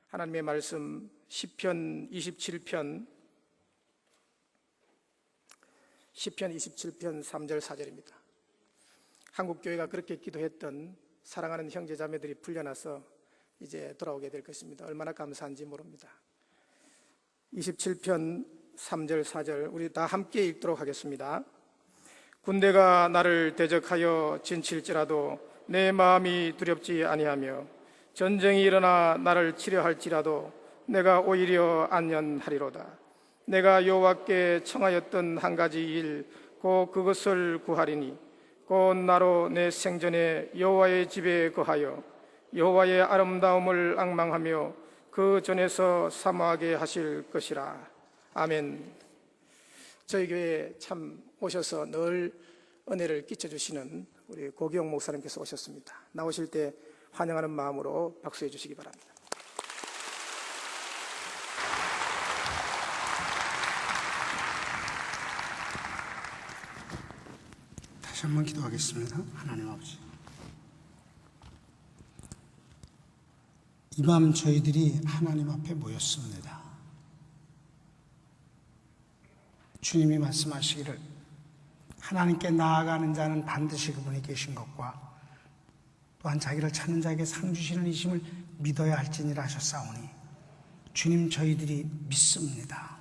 하나님의 말씀 시편 27편 3절 4절입니다. 한국교회가 그렇게 기도했던 사랑하는 형제자매들이 풀려나서 이제 돌아오게 될 것입니다. 얼마나 감사한지 모릅니다. 27편 3절 4절 우리 다 함께 읽도록 하겠습니다. 군대가 나를 대적하여 진칠지라도 내 마음이 두렵지 아니하며 전쟁이 일어나 나를 치려 할지라도 내가 오히려 안전하리로다. 내가 여호와께 청하였던 한 가지 일 곧 그것을 구하리니 곧 나로 내 생전에 여호와의 집에 거하여 여호와의 아름다움을 앙망하며 그 전에서 사모하게 하실 것이라. 아멘. 저희 교회에 참 오셔서 늘 은혜를 끼쳐주시는 우리 고기영 목사님께서 오셨습니다. 나오실 때 환영하는 마음으로 박수해 주시기 바랍니다. 다시 한번 기도하겠습니다. 하나님 아버지, 이 밤 저희들이 하나님 앞에 모였습니다. 주님이 말씀하시기를 하나님께 나아가는 자는 반드시 그분이 계신 것과 또한 자기를 찾는 자에게 상 주시는 이심을 믿어야 할지니라 하셨사오니 주님 저희들이 믿습니다.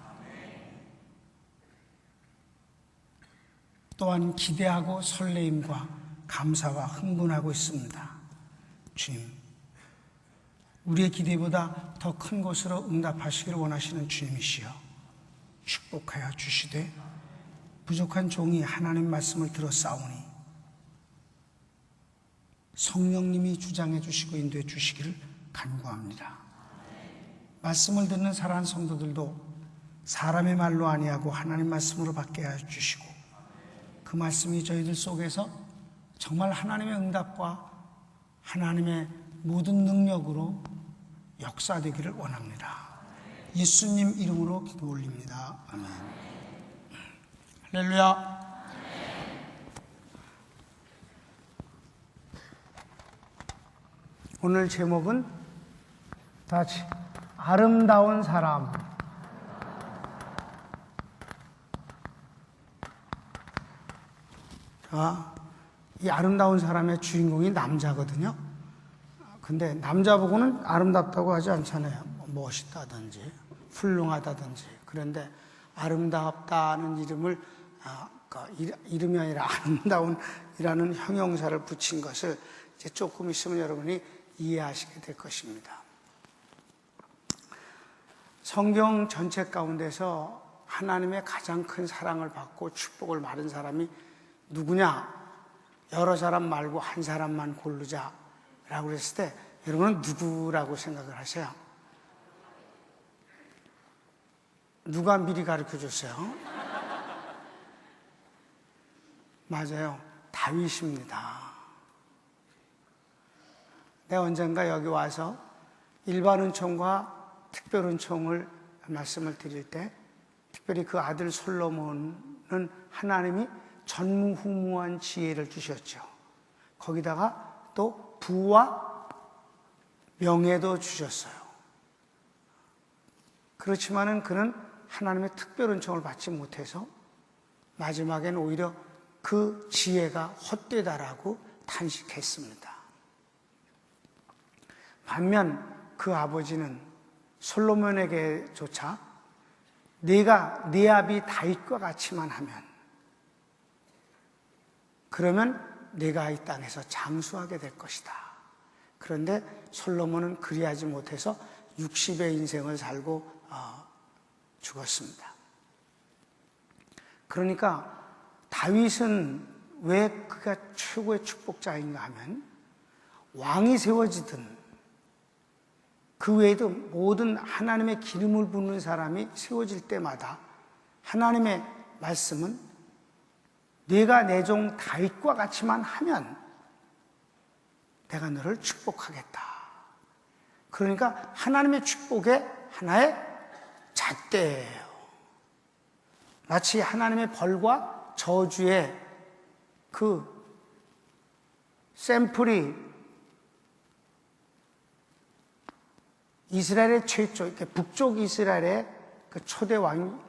또한 기대하고 설레임과 감사와 흥분하고 있습니다. 주님, 우리의 기대보다 더 큰 것으로 응답하시기를 원하시는 주님이시여 축복하여 주시되 부족한 종이 하나님 말씀을 들었사오니 성령님이 주장해 주시고 인도해 주시기를 간구합니다. 말씀을 듣는 사랑하는 성도들도 사람의 말로 아니하고 하나님 말씀으로 받게 하여 주시고 그 말씀이 저희들 속에서 정말 하나님의 응답과 하나님의 모든 능력으로 역사되기를 원합니다. 예수님 이름으로 기도 올립니다. 아멘. 할렐루야. 오늘 제목은 다 같이 아름다운 사람. 이 아름다운 사람의 주인공이 남자거든요. 근데 남자 보고는 아름답다고 하지 않잖아요. 멋있다든지 훌륭하다든지. 그런데 아름답다는 이름을 이름이 아니라 아름다운이라는 형용사를 붙인 것을 이제 조금 있으면 여러분이 이해하시게 될 것입니다. 성경 전체 가운데서 하나님의 가장 큰 사랑을 받고 축복을 받은 사람이 누구냐? 여러 사람 말고 한 사람만 고르자라고 했을 때 여러분은 누구라고 생각을 하세요? 누가 미리 가르쳐 줬어요? 맞아요. 다윗입니다. 내가 언젠가 여기 와서 일반 은총과 특별 은총을 말씀을 드릴 때 특별히 그 아들 솔로몬은 하나님이 전무후무한 지혜를 주셨죠. 거기다가 또 부와 명예도 주셨어요. 그렇지만은 그는 하나님의 특별 은총을 받지 못해서 마지막엔 오히려 그 지혜가 헛되다라고 탄식했습니다. 반면 그 아버지는 솔로몬에게조차 네가 네 아비 다윗과 같이만 하면 그러면 내가 이 땅에서 장수하게 될 것이다. 그런데 솔로몬은 그리하지 못해서 60의 인생을 살고 죽었습니다. 그러니까 다윗은 왜 그가 최고의 축복자인가 하면 왕이 세워지든 그 외에도 모든 하나님의 기름을 붓는 사람이 세워질 때마다 하나님의 말씀은 네가 내 종 다윗과 같이만 하면 내가 너를 축복하겠다. 그러니까 하나님의 축복의 하나의 잣대예요. 마치 하나님의 벌과 저주의 그 샘플이 이스라엘의 최초, 북쪽 이스라엘의 그 초대 왕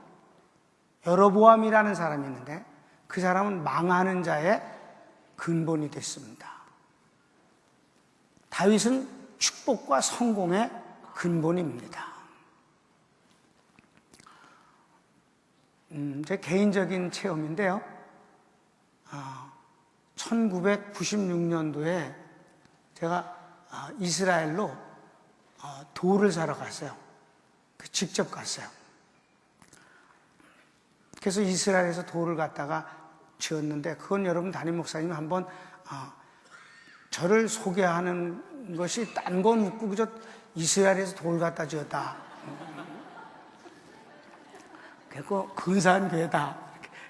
여로보암이라는 사람이 있는데 그 사람은 망하는 자의 근본이 됐습니다. 다윗은 축복과 성공의 근본입니다. 제 개인적인 체험인데요. 1996년도에 제가 이스라엘로 돌을 사러 갔어요. 직접 갔어요. 그래서 이스라엘에서 돌을 갖다가 지었는데 그건 여러분 담임 목사님이 한번 저를 소개하는 것이 딴 건 웃고 그저 이스라엘에서 돌 갖다 지었다. 그리고 근사한 교회다.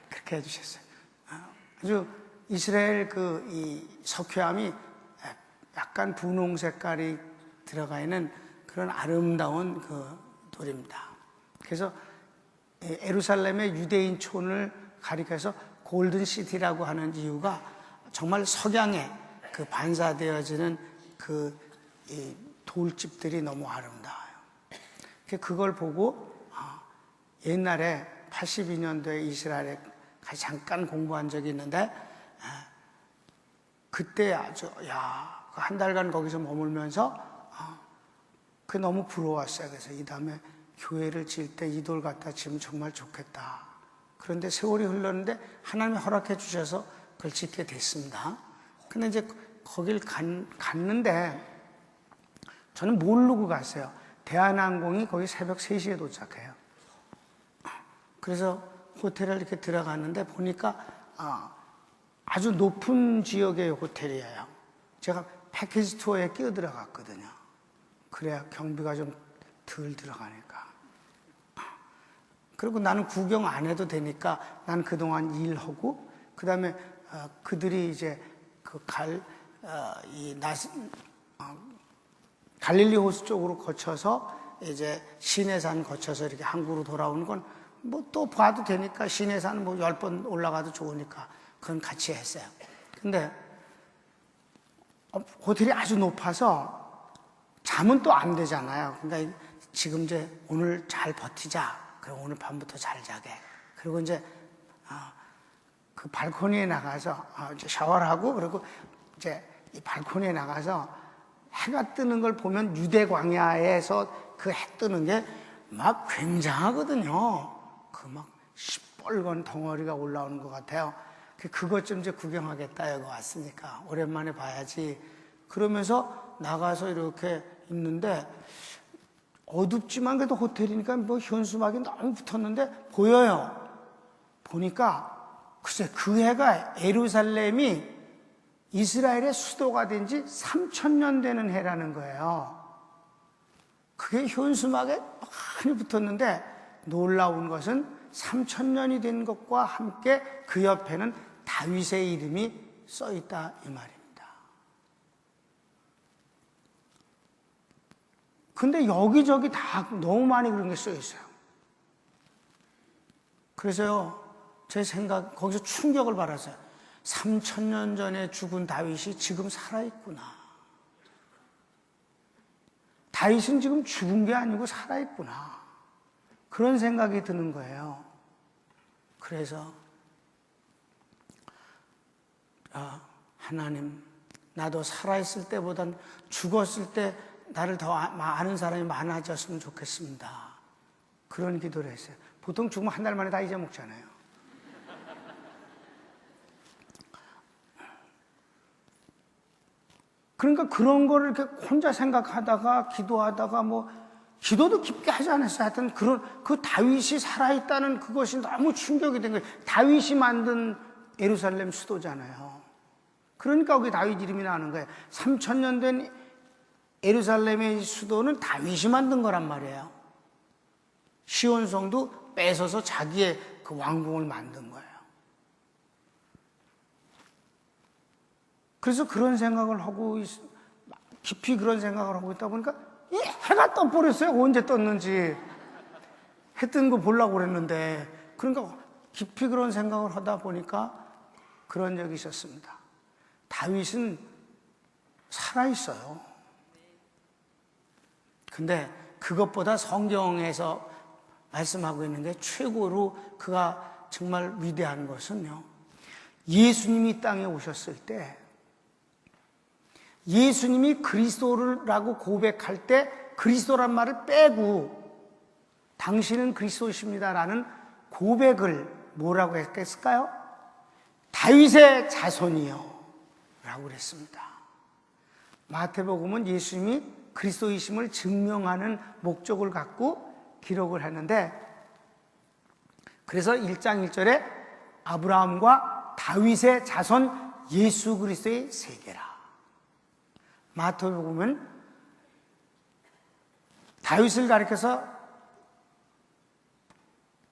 그렇게 해주셨어요. 아주 이스라엘 이 석회암이 약간 분홍 색깔이 들어가 있는 그런 아름다운 그 돌입니다. 그래서 예루살렘의 유대인촌을 가리켜서 골든시티라고 하는 이유가 정말 석양에 그 반사되어지는 그 돌집들이 너무 아름다워요. 그걸 보고 옛날에 82년도에 이스라엘에 잠깐 공부한 적이 있는데 그때 아주 한 달간 거기서 머물면서 그게 너무 부러웠어요. 그래서 이 다음에 교회를 지을 때 이 돌 갖다 지으면 정말 좋겠다. 그런데 세월이 흘렀는데 하나님이 허락해 주셔서 그걸 짓게 됐습니다. 근데 이제 거길 갔는데 저는 모르고 갔어요. 대한항공이 거기 새벽 3시에 도착해요. 그래서 호텔을 이렇게 들어갔는데 보니까 아주 높은 지역의 호텔이에요. 제가 패키지 투어에 끼어들어갔거든요. 그래야 경비가 좀 덜 들어가니까. 그리고 나는 구경 안 해도 되니까 난 그동안 일하고 그 다음에 그들이 이제 갈릴리 호수 쪽으로 거쳐서 이제 시내산 거쳐서 이렇게 항구로 돌아오는 건 뭐 또 봐도 되니까 시내산 뭐 10번 올라가도 좋으니까 그건 같이 했어요. 근데 호텔이 아주 높아서 잠은 또 안 되잖아요. 그러니까 지금 이제 오늘 잘 버티자. 그리고 오늘 밤부터 잘 자게. 그리고 이제 그 발코니에 나가서 이제 샤워를 하고 그리고 이제 이 발코니에 나가서 해가 뜨는 걸 보면 유대 광야에서 그 해 뜨는 게 막 굉장하거든요. 그 막 시뻘건 덩어리가 올라오는 것 같아요. 그것 좀 이제 구경하겠다 여기 왔으니까 오랜만에 봐야지. 그러면서 나가서 이렇게 있는데 어둡지만 그래도 호텔이니까 뭐 현수막이 너무 붙었는데 보여요. 보니까 글쎄 그 해가 예루살렘이 이스라엘의 수도가 된 지 3000년 되는 해라는 거예요. 그게 현수막에 많이 붙었는데 놀라운 것은 3000년이 된 것과 함께 그 옆에는 다윗의 이름이 써있다 이 말입니다. 근데 여기저기 다 너무 많이 그런 게 써있어요. 그래서요 제 생각 거기서 충격을 받았어요. 3000년 전에 죽은 다윗이 지금 살아있구나. 다윗은 지금 죽은 게 아니고 살아있구나. 그런 생각이 드는 거예요. 그래서 하나님 나도 살아있을 때보단 죽었을 때 나를 더 아는 사람이 많아졌으면 좋겠습니다. 그런 기도를 했어요. 보통 죽으면 한 달 만에 다 잊어먹잖아요. 그러니까 그런 거를 이렇게 혼자 생각하다가 기도하다가 기도도 깊게 하지 않았어요. 하여튼 그 다윗이 살아있다는 그것이 너무 충격이 된 거예요. 다윗이 만든 예루살렘 수도잖아요. 그러니까 거기 다윗 이름이 나오는 거예요. 3000년 된 예루살렘의 수도는 다윗이 만든 거란 말이에요. 시온성도 뺏어서 자기의 그 왕궁을 만든 거예요. 그래서 그런 생각을 하고 깊이 그런 생각을 하고 있다 보니까 이 해가 떠버렸어요. 언제 떴는지. 해 뜬 거 보려고 그랬는데 그러니까 깊이 그런 생각을 하다 보니까 그런 적이 있었습니다. 다윗은 살아있어요. 근데 그것보다 성경에서 말씀하고 있는 게 최고로 그가 정말 위대한 것은요, 예수님이 땅에 오셨을 때 예수님이 그리스도라고 고백할 때 그리스도란 말을 빼고 당신은 그리스도이십니다라는 고백을 뭐라고 했을까요? 다윗의 자손이요 라고 그랬습니다. 마태복음은 예수님이 그리스도이심을 증명하는 목적을 갖고 기록을 했는데, 그래서 1장 1절에 아브라함과 다윗의 자손 예수 그리스도의 세계라. 마태복음은 다윗을 가리켜서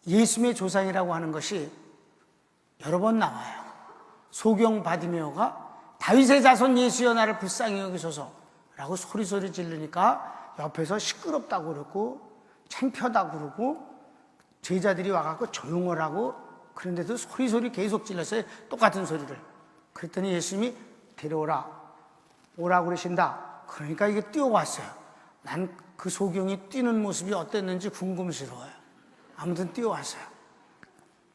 예수님의 조상이라고 하는 것이 여러 번 나와요. 소경 바디메오가 다윗의 자손 예수여 나를 불쌍히 여기소서 라고 소리 지르니까 옆에서 시끄럽다고 그러고 창피하다고 그러고 제자들이 와갖고 조용하라고 그런데도 소리 계속 질렀어요. 똑같은 소리를. 그랬더니 예수님이 데려오라, 오라고 그러신다. 그러니까 이게 뛰어왔어요. 난 그 소경이 뛰는 모습이 어땠는지 궁금스러워요. 아무튼 뛰어왔어요.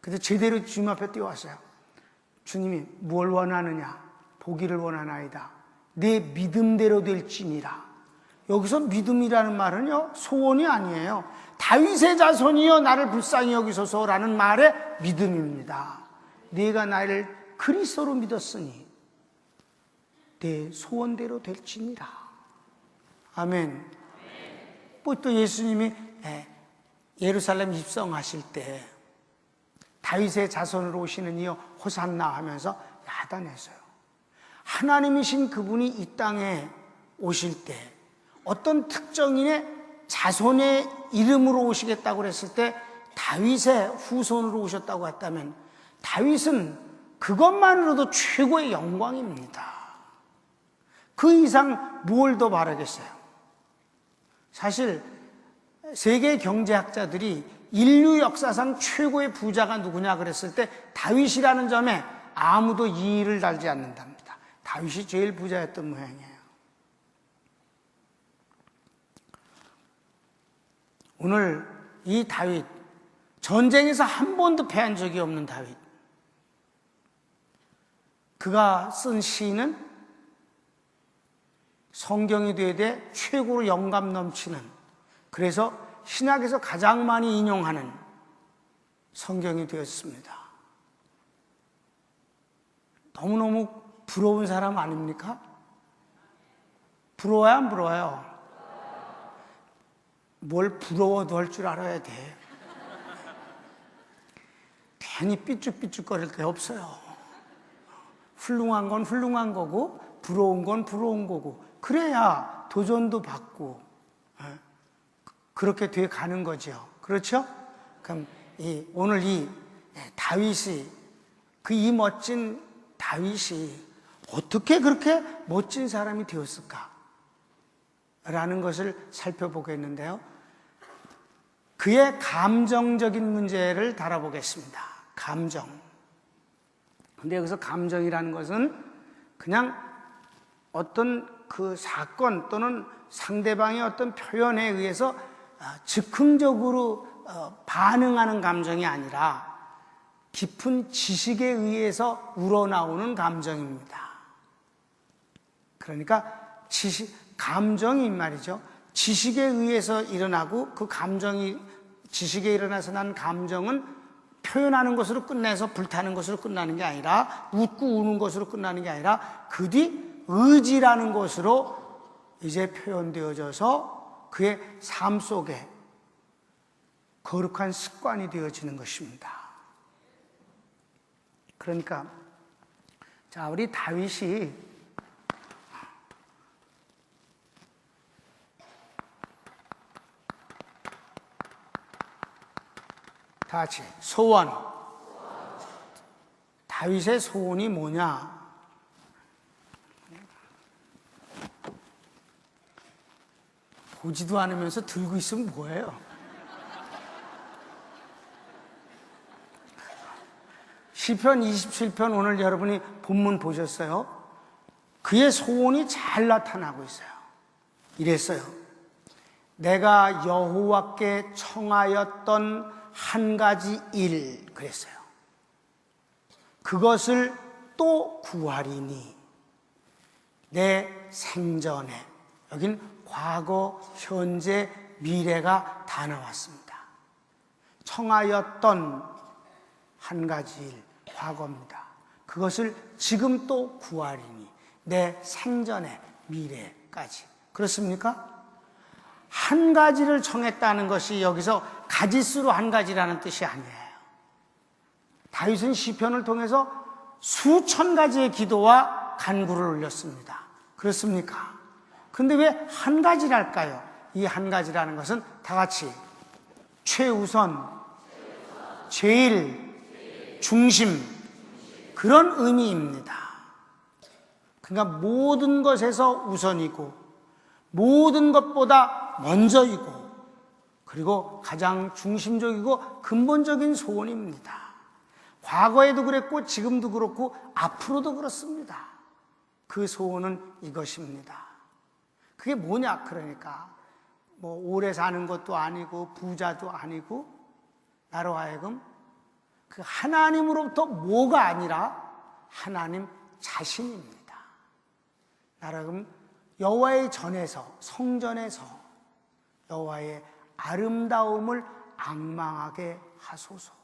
근데 제대로 주님 앞에 뛰어왔어요. 주님이 뭘 원하느냐? 보기를 원하나이다. 내 믿음대로 될지니라. 여기서 믿음이라는 말은요, 소원이 아니에요. 다윗의 자손이여 나를 불쌍히 여기소서라는 말의 믿음입니다. 네가 나를 그리스도로 믿었으니 내 소원대로 될지니라. 아멘. 또 예수님이 예루살렘 입성하실 때 다윗의 자손으로 오시는 이여 호산나 하면서 야단했어요. 하나님이신 그분이 이 땅에 오실 때 어떤 특정인의 자손의 이름으로 오시겠다고 그랬을 때 다윗의 후손으로 오셨다고 했다면 다윗은 그것만으로도 최고의 영광입니다. 그 이상 뭘 더 바라겠어요? 사실 세계 경제학자들이 인류 역사상 최고의 부자가 누구냐 그랬을 때 다윗이라는 점에 아무도 이의를 달지 않는답니다. 다윗이 제일 부자였던 모양이에요. 오늘 이 다윗, 전쟁에서 한 번도 패한 적이 없는 다윗, 그가 쓴 시는 성경이 되되 최고로 영감 넘치는, 그래서 신약에서 가장 많이 인용하는 성경이 되었습니다. 너무너무 부러운 사람 아닙니까? 부러워요, 안 부러워요? 뭘 부러워도 할 줄 알아야 돼. 괜히 삐죽삐죽거릴 게 없어요. 훌륭한 건 훌륭한 거고 부러운 건 부러운 거고, 그래야 도전도 받고 그렇게 돼 가는 거죠. 그렇죠? 그럼 오늘 이 다윗이, 이 멋진 다윗이 어떻게 그렇게 멋진 사람이 되었을까? 라는 것을 살펴보겠는데요. 그의 감정적인 문제를 다뤄보겠습니다. 감정. 근데 여기서 감정이라는 것은 그냥 어떤 그 사건 또는 상대방의 어떤 표현에 의해서 즉흥적으로 반응하는 감정이 아니라 깊은 지식에 의해서 우러나오는 감정입니다. 그러니까 감정이 말이죠. 지식에 의해서 일어나고 그 감정이, 지식에 일어나서 난 감정은 표현하는 것으로 끝내서 불타는 것으로 끝나는 게 아니라, 웃고 우는 것으로 끝나는 게 아니라 그 뒤 의지라는 것으로 이제 표현되어져서 그의 삶 속에 거룩한 습관이 되어지는 것입니다. 그러니까 자, 우리 다윗이 다 같이 소원. 다윗의 소원이 뭐냐? 보지도 않으면서 들고 있으면 뭐예요? 시편 27편 오늘 여러분이 본문 보셨어요? 그의 소원이 잘 나타나고 있어요. 이랬어요. 내가 여호와께 청하였던 한 가지 일, 그랬어요. 그것을 또 구하리니 내 생전에, 여긴 과거, 현재, 미래가 다 나왔습니다. 청하였던 한 가지 일, 과거입니다. 그것을 지금 또 구하리니 내 생전에, 미래까지. 그렇습니까? 한 가지를 청했다는 것이 여기서 가지수로 한 가지라는 뜻이 아니에요. 다윗은 시편을 통해서 수천 가지의 기도와 간구를 올렸습니다. 그렇습니까? 근데 왜 한 가지랄까요? 이 한 가지라는 것은 다 같이 최우선, 제일, 중심, 그런 의미입니다. 그러니까 모든 것에서 우선이고 모든 것보다 먼저이고 그리고 가장 중심적이고 근본적인 소원입니다. 과거에도 그랬고 지금도 그렇고 앞으로도 그렇습니다. 그 소원은 이것입니다. 그게 뭐냐? 그러니까 뭐 오래 사는 것도 아니고 부자도 아니고 나로 하여금 그 하나님으로부터 뭐가 아니라 하나님 자신입니다. 나로 하여금 여호와의 전에서, 성전에서 여호와의 아름다움을 앙망하게 하소서.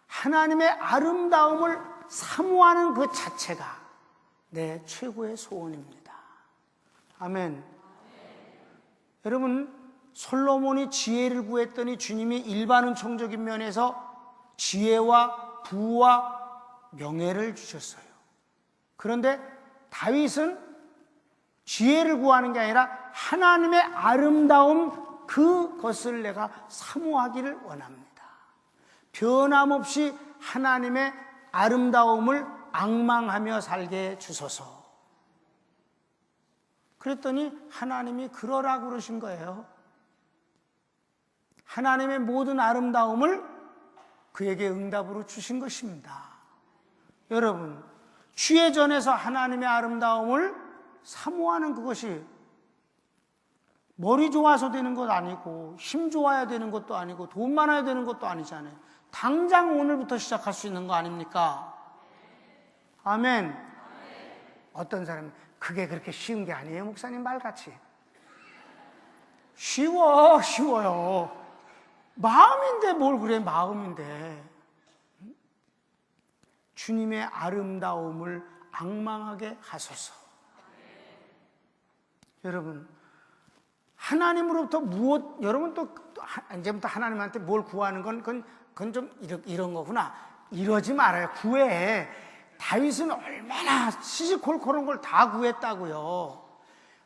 하나님의 아름다움을 사모하는 그 자체가 내 최고의 소원입니다. 아멘. 여러분, 솔로몬이 지혜를 구했더니 주님이 일반 은총적인 면에서 지혜와 부와 명예를 주셨어요. 그런데 다윗은 지혜를 구하는 게 아니라 하나님의 아름다움, 그것을 내가 사모하기를 원합니다. 변함없이 하나님의 아름다움을 앙망하며 살게 해 주소서. 그랬더니 하나님이 그러라고 그러신 거예요. 하나님의 모든 아름다움을 그에게 응답으로 주신 것입니다. 여러분, 취해 전에서 하나님의 아름다움을 사모하는 그것이 머리 좋아서 되는 것 아니고 힘 좋아야 되는 것도 아니고 돈 많아야 되는 것도 아니잖아요. 당장 오늘부터 시작할 수 있는 거 아닙니까? 아멘. 어떤 사람은 그게 그렇게 쉬운 게 아니에요, 목사님 말같이. 쉬워요. 마음인데 뭘 그래, 마음인데. 주님의 아름다움을 앙망하게 하소서. 여러분, 하나님으로부터 무엇, 여러분 또 이제부터 하나님한테 뭘 구하는 건 그건 좀 이런 거구나. 이러지 말아요. 구해. 다윗은 얼마나 시시콜콜한 걸 다 구했다고요.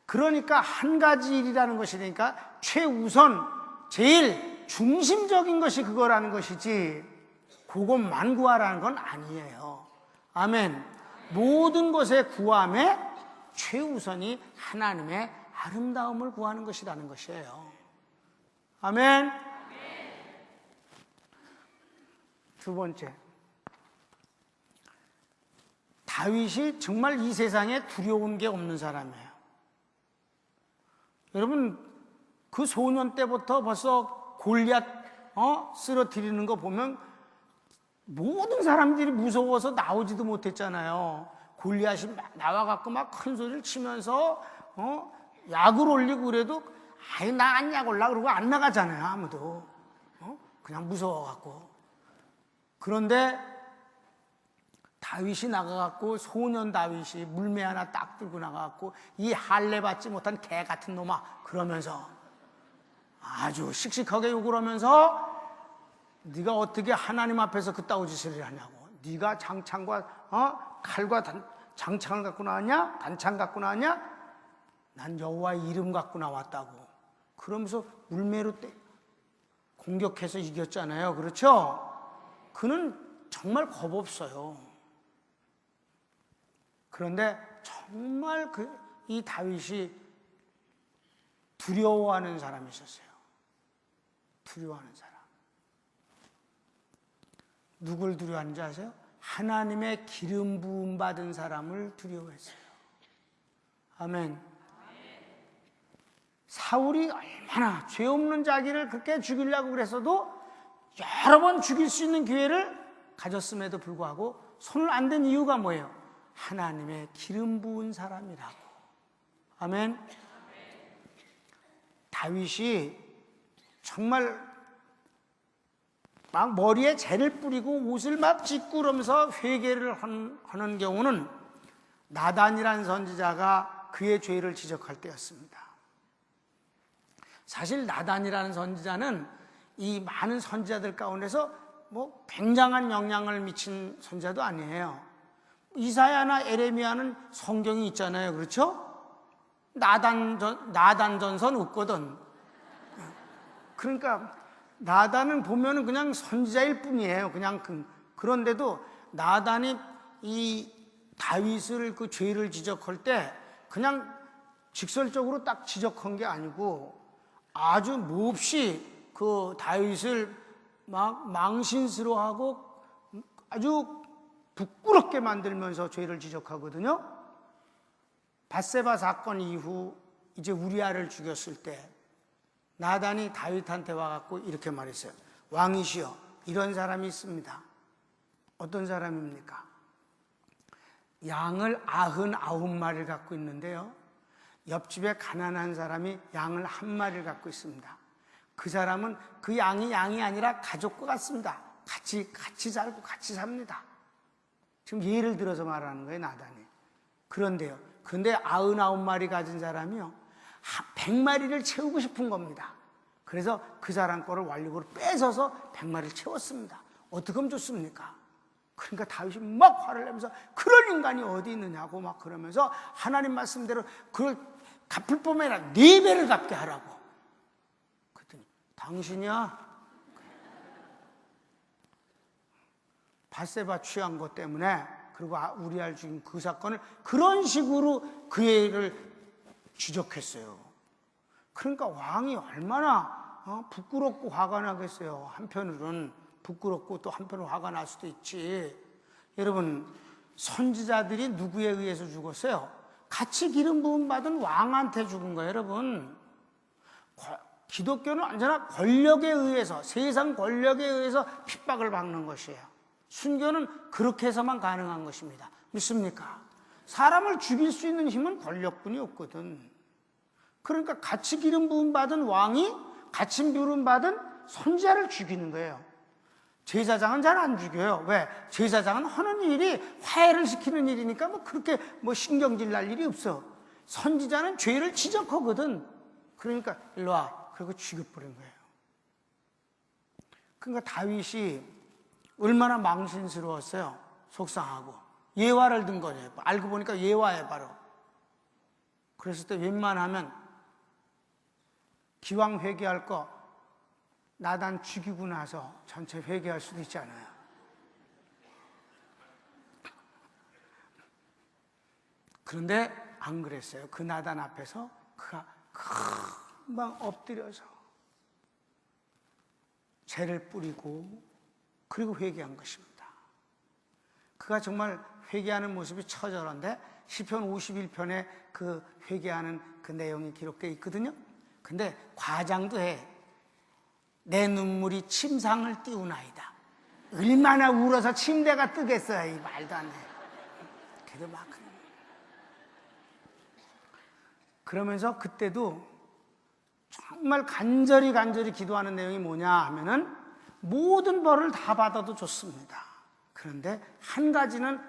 그러니까 한 가지 일이라는 것이 되니까 최우선, 제일 중심적인 것이 그거라는 것이지 그것만 구하라는 건 아니에요. 아멘. 모든 것의 구함에 최우선이 하나님의 아름다움을 구하는 것이라는 것이에요. 아멘. 두 번째, 다윗이 정말 이 세상에 두려운 게 없는 사람이에요. 여러분, 그 소년 때부터 벌써 골리앗 쓰러뜨리는 거 보면 모든 사람들이 무서워서 나오지도 못했잖아요. 골리앗이 막 나와갖고 막 큰 소리를 치면서 약을 올리고 그래도 아유 나 안 약 올라 그러고 안 나가잖아요. 아무도 그냥 무서워갖고. 그런데 다윗이 나가갖고 소년 다윗이 물매 하나 딱 들고 나가갖고 이 할례 받지 못한 개 같은 놈아 그러면서 아주 씩씩하게 욕을 하면서 네가 어떻게 하나님 앞에서 그따위 짓을 하냐고. 네가 장창과 칼과 장창을 갖고 나왔냐? 단창 갖고 나왔냐? 난 여호와의 이름 갖고 나왔다고. 그러면서 물매로 공격해서 이겼잖아요. 그렇죠? 그는 정말 겁 없어요. 그런데 정말 이 다윗이 두려워하는 사람이 있었어요. 두려워하는 사람. 누굴 두려워하는지 아세요? 하나님의 기름 부음 받은 사람을 두려워했어요. 아멘. 사울이 얼마나 죄 없는 자기를 그렇게 죽이려고 그랬어도 여러 번 죽일 수 있는 기회를 가졌음에도 불구하고 손을 안 댄 이유가 뭐예요? 하나님의 기름 부은 사람이라고. 아멘. 다윗이 정말 막 머리에 재를 뿌리고 옷을 막 찢고 그러면서 회개를 하는 경우는 나단이라는 선지자가 그의 죄를 지적할 때였습니다. 사실 나단이라는 선지자는 이 많은 선지자들 가운데서 뭐 굉장한 영향을 미친 선지자도 아니에요. 이사야나 에레미야는 성경이 있잖아요. 그렇죠? 나단전선 없거든. 그러니까 나단은 보면은 그냥 선지자일 뿐이에요. 그냥 그런데도 나단이 이 다윗을 그 죄를 지적할 때 그냥 직설적으로 딱 지적한 게 아니고 아주 몹시 그 다윗을 막 망신스러워하고 아주 부끄럽게 만들면서 죄를 지적하거든요. 밧세바 사건 이후 이제 우리아를 죽였을 때 나단이 다윗한테 와갖고 이렇게 말했어요. 왕이시여, 이런 사람이 있습니다. 어떤 사람입니까? 양을 99마리를 갖고 있는데요, 옆집에 가난한 사람이 양을 1마리를 갖고 있습니다. 그 사람은 그 양이 아니라 가족과 같습니다. 같이 살고 같이 삽니다. 지금 예를 들어서 말하는 거예요, 나단이. 그런데 99마리 가진 사람이요, 100마리를 채우고 싶은 겁니다. 그래서 그 사람 거를 완력으로 뺏어서 100마리를 채웠습니다. 어떻게 하면 좋습니까? 그러니까 다윗이 막 화를 내면서 그런 인간이 어디 있느냐고 막 그러면서 하나님 말씀대로 그걸 갚을 뿐만 아니라 4배를 갚게 하라고. 그랬더니 당신이야? 밧세바 취한 것 때문에, 그리고 우리아를 죽인 그 사건을 그런 식으로 그 애를 지적했어요. 그러니까 왕이 얼마나 부끄럽고 화가 나겠어요. 한편으로는 부끄럽고 또 한편으로 화가 날 수도 있지. 여러분, 선지자들이 누구에 의해서 죽었어요? 같이 기름 부음 받은 왕한테 죽은 거예요, 여러분. 기독교는 언제나 권력에 의해서, 세상 권력에 의해서 핍박을 받는 것이에요. 순교는 그렇게 해서만 가능한 것입니다. 믿습니까? 사람을 죽일 수 있는 힘은 권력뿐이 없거든. 그러니까 같이 기름 부음 받은 왕이 같이 기름 받은 선지자를 죽이는 거예요. 제사장은 잘 안 죽여요. 왜? 제사장은 하는 일이 화해를 시키는 일이니까 뭐 그렇게 뭐 신경질 날 일이 없어. 선지자는 죄를 지적하거든. 그러니까 일로 와. 그리고 죽여버린 거예요. 그러니까 다윗이 얼마나 망신스러웠어요. 속상하고. 예화를 든 거예요. 알고 보니까 예화예요, 바로. 그랬을 때 웬만하면 기왕 회개할 거 나단 죽이고 나서 전체 회개할 수도 있잖아요. 그런데 안 그랬어요. 그 나단 앞에서 그가 금방 엎드려서 죄를 뿌리고 그리고 회개한 것입니다. 그가 정말 회개하는 모습이 처절한데 시편 51편에 그 회개하는 그 내용이 기록되어 있거든요. 근데 과장도 해. 내 눈물이 침상을 띄우나이다. 얼마나 울어서 침대가 뜨겠어요. 이 말도 안 돼. 그래도 막 그러면서 그때도 정말 간절히 기도하는 내용이 뭐냐 하면은 모든 벌을 다 받아도 좋습니다. 그런데 한 가지는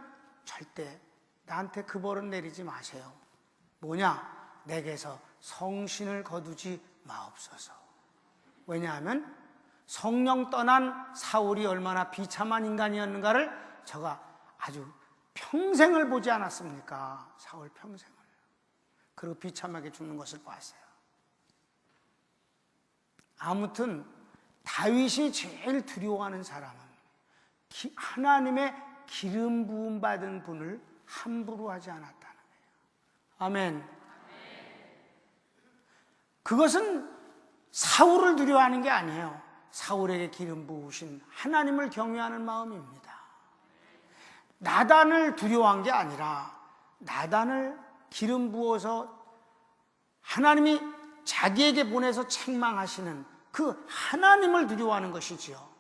절대 나한테 그 벌은 내리지 마세요. 뭐냐? 내게서 성신을 거두지 마옵소서. 왜냐하면 성령 떠난 사울이 얼마나 비참한 인간이었는가를 제가 아주 평생을 보지 않았습니까? 사울 평생을. 그리고 비참하게 죽는 것을 봤어요. 아무튼 다윗이 제일 두려워하는 사람은 하나님의 기름 부음 받은 분을 함부로 하지 않았다는 거예요. 아멘. 그것은 사울을 두려워하는 게 아니에요. 사울에게 기름 부으신 하나님을 경외하는 마음입니다. 나단을 두려워한 게 아니라 나단을 기름 부어서 하나님이 자기에게 보내서 책망하시는 그 하나님을 두려워하는 것이지요.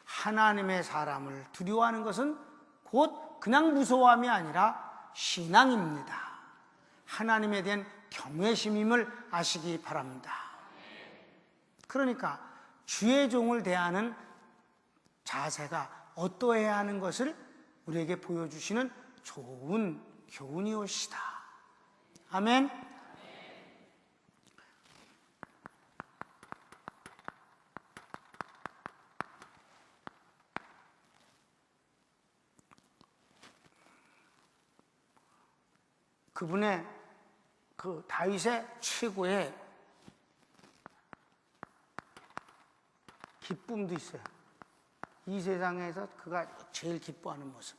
하나님의 사람을 두려워하는 것은 곧 그냥 무서워함이 아니라 신앙입니다. 하나님에 대한 경외심임을 아시기 바랍니다. 그러니까 주의 종을 대하는 자세가 어떠해야 하는 것을 우리에게 보여주시는 좋은 교훈이옵시다. 아멘. 그분의 그 다윗의 최고의 기쁨도 있어요. 이 세상에서 그가 제일 기뻐하는 모습.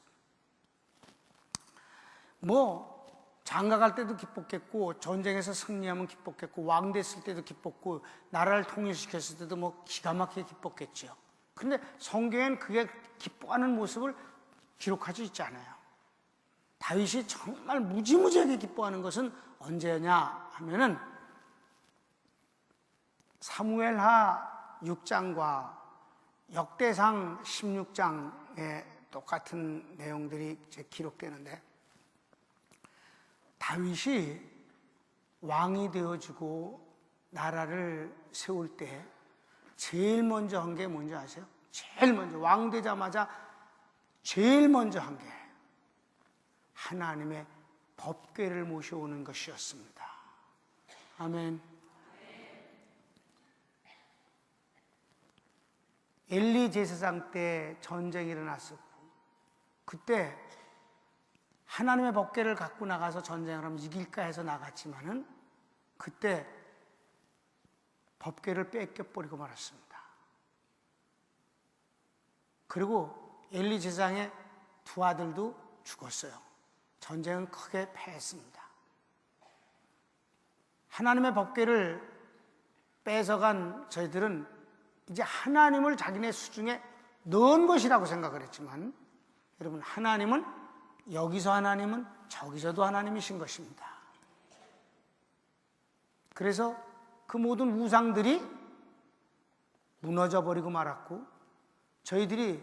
장가갈 때도 기뻤겠고, 전쟁에서 승리하면 기뻤겠고, 왕 됐을 때도 기뻤고, 나라를 통일시켰을 때도 기가 막히게 기뻤겠죠. 그런데 성경엔 그게 기뻐하는 모습을 기록하지 있지 않아요. 다윗이 정말 무지무지하게 기뻐하는 것은 언제냐 하면은 사무엘하 6장과 역대상 16장에 똑같은 내용들이 이제 기록되는데, 다윗이 왕이 되어지고 나라를 세울 때 제일 먼저 한 게 뭔지 아세요? 제일 먼저 왕 되자마자 제일 먼저 한 게 하나님의 법궤를 모셔오는 것이었습니다. 아멘. 엘리 제사장 때 전쟁이 일어났었고, 그때 하나님의 법궤를 갖고 나가서 전쟁을 하면 이길까 해서 나갔지만은 그때 법궤를 뺏겨버리고 말았습니다. 그리고 엘리 제사장의 두 아들도 죽었어요. 전쟁은 크게 패했습니다. 하나님의 법궤를 뺏어간 저희들은 이제 하나님을 자기네 수중에 넣은 것이라고 생각을 했지만, 여러분, 하나님은 여기서 하나님은 저기서도 하나님이신 것입니다. 그래서 그 모든 우상들이 무너져 버리고 말았고, 저희들이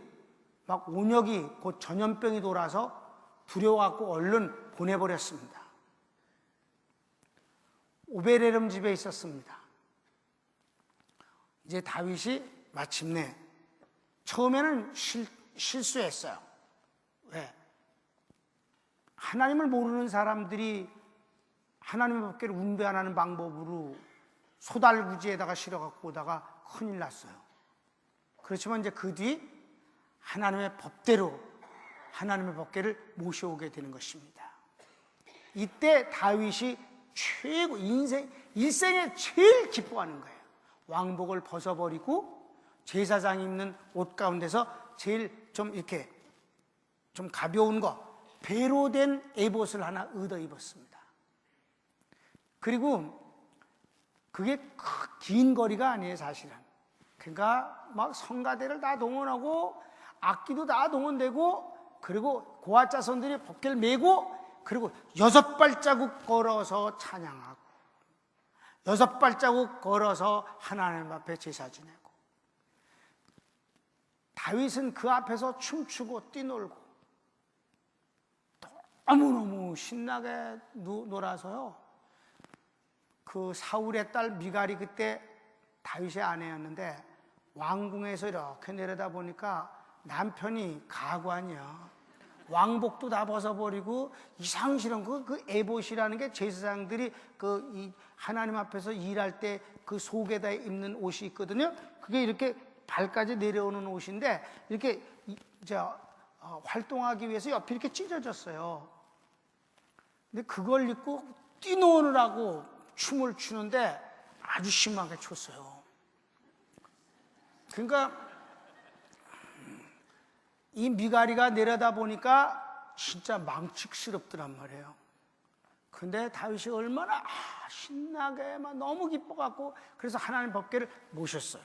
막 온역이 곧 전염병이 돌아서 두려워갖고 얼른 보내버렸습니다. 오베레름 집에 있었습니다. 이제 다윗이 마침내 처음에는 실수했어요. 왜? 하나님을 모르는 사람들이 하나님의 법궤를 운배 안 하는 방법으로 소달구지에다가 실어갖고 오다가 큰일 났어요. 그렇지만 이제 그 뒤 하나님의 법대로 하나님의 법궤를 모셔오게 되는 것입니다. 이때 다윗이 최고 일생에 제일 기뻐하는 거예요. 왕복을 벗어버리고 제사장이 입는 옷 가운데서 제일 좀 이렇게 좀 가벼운 거, 배로 된 에봇을 하나 얻어 입었습니다. 그리고 그게 긴 거리가 아니에요, 사실은. 그러니까 막 성가대를 다 동원하고 악기도 다 동원되고, 그리고 고아자손들이 법궤를 메고, 그리고 6발자국 걸어서 찬양하고 6발자국 걸어서 하나님 앞에 제사 지내고, 다윗은 그 앞에서 춤추고 뛰놀고 너무너무 신나게 놀아서요, 그 사울의 딸 미갈이 그때 다윗의 아내였는데 왕궁에서 이렇게 내려다 보니까 남편이 가관이야. 왕복도 다 벗어버리고 이상실한 그 에봇이라는 게 제사장들이 이 하나님 앞에서 일할 때 그 속에다 입는 옷이 있거든요. 그게 이렇게 발까지 내려오는 옷인데 이렇게 활동하기 위해서 옆이 이렇게 찢어졌어요. 근데 그걸 입고 뛰노느라고 춤을 추는데 아주 심하게 췄어요. 그러니까 이 미갈이가 내려다 보니까 진짜 망측스럽더란 말이에요. 근데 다윗이 얼마나 신나게 막 너무 기뻐갖고, 그래서 하나님 법궤를 모셨어요.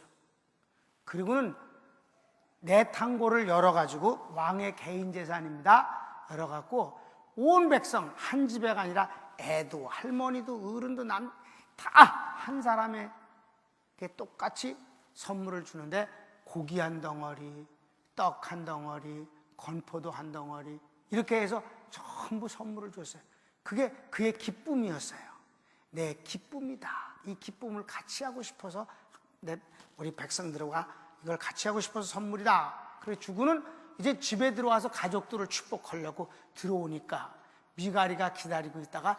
그리고는 내탕고를 열어가지고 왕의 개인 재산입니다. 열어갖고 온 백성 한 집에가 아니라 애도 할머니도 어른도 다 한 사람에게 똑같이 선물을 주는데 고기 한 덩어리, 떡 한 덩어리, 건포도 한 덩어리 이렇게 해서 전부 선물을 줬어요. 그게 그의 기쁨이었어요. 내 기쁨이다. 이 기쁨을 같이 하고 싶어서 우리 백성들과 이걸 같이 하고 싶어서 선물이다. 그래서 주군은 이제 집에 들어와서 가족들을 축복하려고 들어오니까 미가리가 기다리고 있다가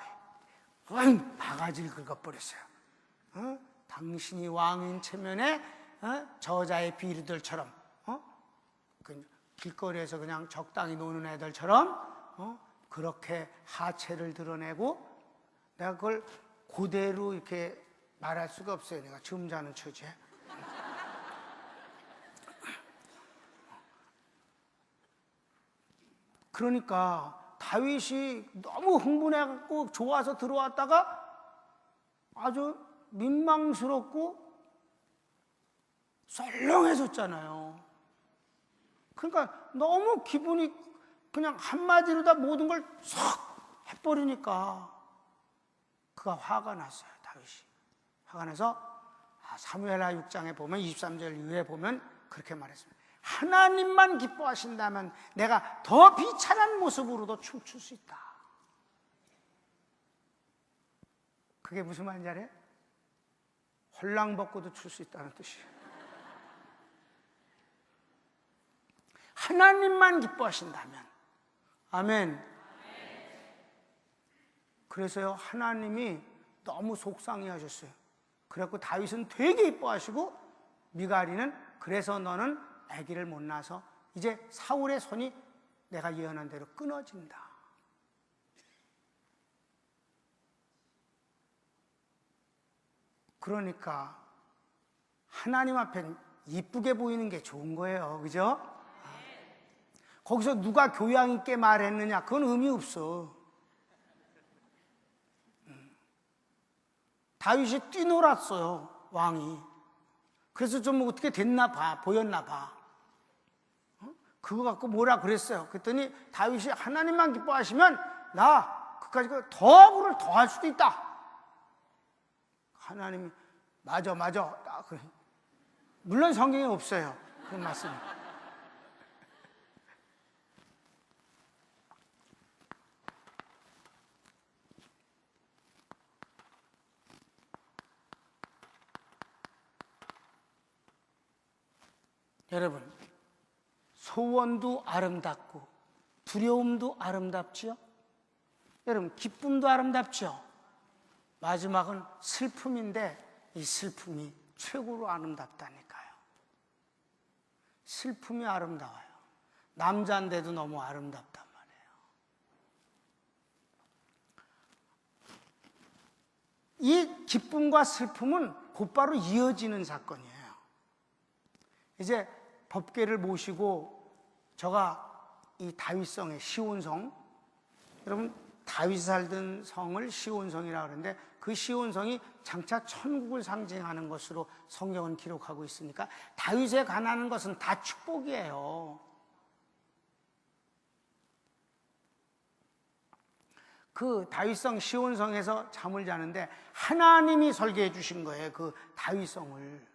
바가지를 긁어버렸어요. 당신이 왕인 체면에 저자의 비류들처럼 길거리에서 그냥 적당히 노는 애들처럼 그렇게 하체를 드러내고 내가 그걸 그대로 이렇게 말할 수가 없어요. 내가 점잖은 처지에. 그러니까 다윗이 너무 흥분해갖고 좋아서 들어왔다가 아주 민망스럽고 썰렁해졌잖아요. 그러니까 너무 기분이 그냥 한마디로 다 모든 걸 쏙 해버리니까 그가 화가 났어요. 다윗이 화가 나서 사무엘하 6장에 보면 23절 이후에 보면 그렇게 말했습니다. 하나님만 기뻐하신다면 내가 더 비찬한 모습으로도 춤출 수 있다. 그게 무슨 말인지 알아요? 홀랑 벗고도 출 수 있다는 뜻이에요. 하나님만 기뻐하신다면. 아멘. 그래서요, 하나님이 너무 속상해 하셨어요. 그래갖고 다윗은 되게 이뻐하시고 미갈이는 그래서 너는 아기를 못 낳아서 이제 사울의 손이 내가 예언한 대로 끊어진다. 그러니까 하나님 앞엔 이쁘게 보이는 게 좋은 거예요. 그죠? 거기서 누가 교양 있게 말했느냐 그건 의미 없어. 다윗이 뛰놀았어요, 왕이. 그래서 좀 어떻게 됐나 봐, 보였나 봐. 그거 갖고 뭐라 그랬어요. 그랬더니 다윗이 하나님만 기뻐하시면 나 그까지 더불을 더 할 수도 있다. 하나님이 맞아 그래. 물론 성경에 없어요, 그런 말씀이. 여러분, 소원도 아름답고 두려움도 아름답지요? 여러분, 기쁨도 아름답죠? 마지막은 슬픔인데 이 슬픔이 최고로 아름답다니까요. 슬픔이 아름다워요. 남자인데도 너무 아름답단 말이에요. 이 기쁨과 슬픔은 곧바로 이어지는 사건이에요. 이제 법궤를 모시고 저가 이 다윗성의 시온성, 여러분 다윗이 살던 성을 시온성이라고 하는데 그 시온성이 장차 천국을 상징하는 것으로 성경은 기록하고 있으니까 다윗에 관한 것은 다 축복이에요. 그 다윗성 시온성에서 잠을 자는데 하나님이 설계해 주신 거예요, 그 다윗성을.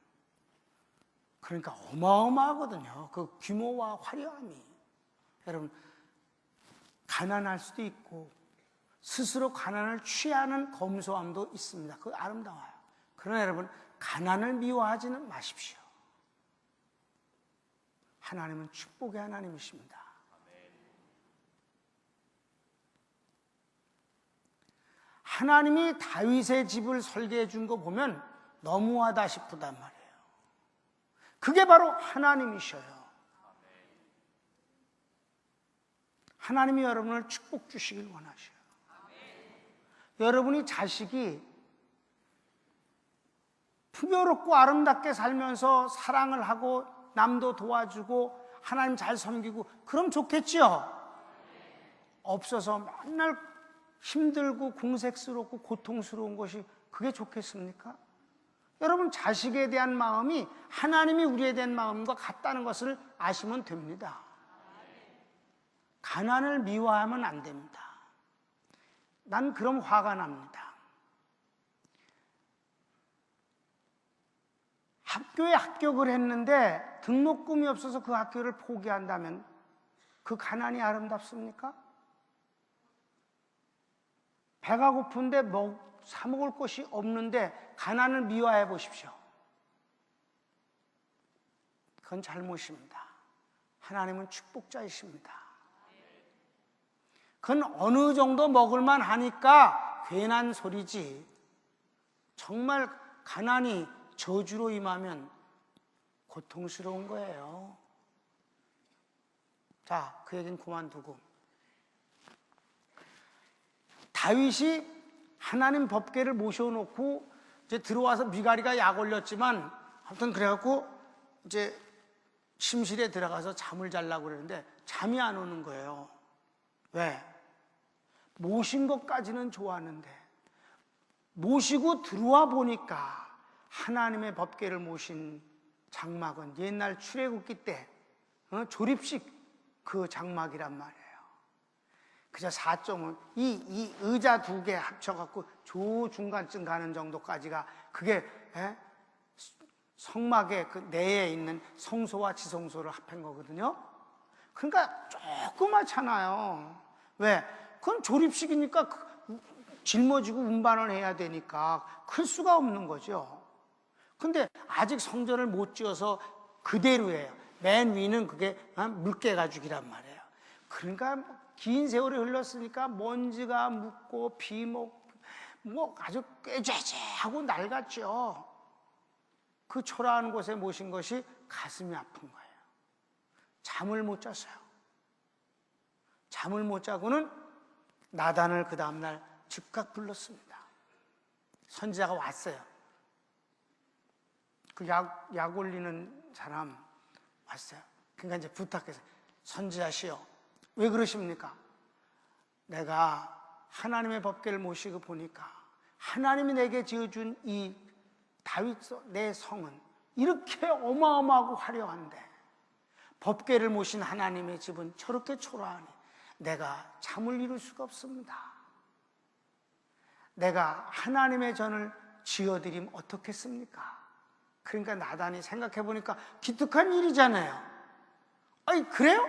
그러니까 어마어마하거든요, 그 규모와 화려함이. 여러분, 가난할 수도 있고 스스로 가난을 취하는 검소함도 있습니다. 그거 아름다워요. 그러나 여러분, 가난을 미워하지는 마십시오. 하나님은 축복의 하나님이십니다. 하나님이 다윗의 집을 설계해 준 거 보면 너무하다 싶단 말이에요. 그게 바로 하나님이셔요. 하나님이 여러분을 축복 주시길 원하셔요. 여러분이 자식이 풍요롭고 아름답게 살면서 사랑을 하고 남도 도와주고 하나님 잘 섬기고 그럼 좋겠지요. 없어서 맨날 힘들고 궁색스럽고 고통스러운 것이 그게 좋겠습니까? 여러분, 자식에 대한 마음이 하나님이 우리에 대한 마음과 같다는 것을 아시면 됩니다. 가난을 미워하면 안 됩니다. 난 그럼 화가 납니다. 학교에 합격을 했는데 등록금이 없어서 그 학교를 포기한다면 그 가난이 아름답습니까? 배가 고픈데 사 먹을 것이 없는데 가난을 미워해 보십시오. 그건 잘못입니다. 하나님은 축복자이십니다. 그건 어느 정도 먹을만 하니까 괜한 소리지, 정말 가난이 저주로 임하면 고통스러운 거예요. 자, 그 얘기는 그만두고, 다윗이 하나님 법궤를 모셔놓고 이제 들어와서 미가리가 약 올렸지만, 아무튼 그래갖고 이제 침실에 들어가서 잠을 자려고 그러는데 잠이 안 오는 거예요. 왜? 모신 것까지는 좋았는데 모시고 들어와 보니까 하나님의 법궤를 모신 장막은 옛날 출애굽기 때 조립식 그 장막이란 말이에요. 그저 4.5, 이 의자 2개 합쳐갖고 조 중간쯤 가는 정도까지가 그게 성막의 그 내에 있는 성소와 지성소를 합한 거거든요. 그러니까 조그맣잖아요. 왜? 그건 조립식이니까 짊어지고 운반을 해야 되니까 클 수가 없는 거죠. 근데 아직 성전을 못 지어서 그대로예요. 맨 위는 그게 물개 가죽이란 말이에요. 그러니까 긴 세월이 흘렀으니까 먼지가 묻고 뭐 아주 꾀죄죄하고 낡았죠. 그 초라한 곳에 모신 것이 가슴이 아픈 거예요. 잠을 못 잤어요. 잠을 못 자고는 나단을 그 다음날 즉각 불렀습니다. 선지자가 왔어요. 그 약 올리는 사람 왔어요. 그러니까 이제 부탁해서, 선지자시여, 왜 그러십니까? 내가 하나님의 법궤를 모시고 보니까 하나님이 내게 지어준 이 다윗 내 성은 이렇게 어마어마하고 화려한데 법궤를 모신 하나님의 집은 저렇게 초라하니 내가 잠을 이룰 수가 없습니다. 내가 하나님의 전을 지어드리면 어떻겠습니까? 그러니까 나단이 생각해보니까 기특한 일이잖아요. 아니, 그래요?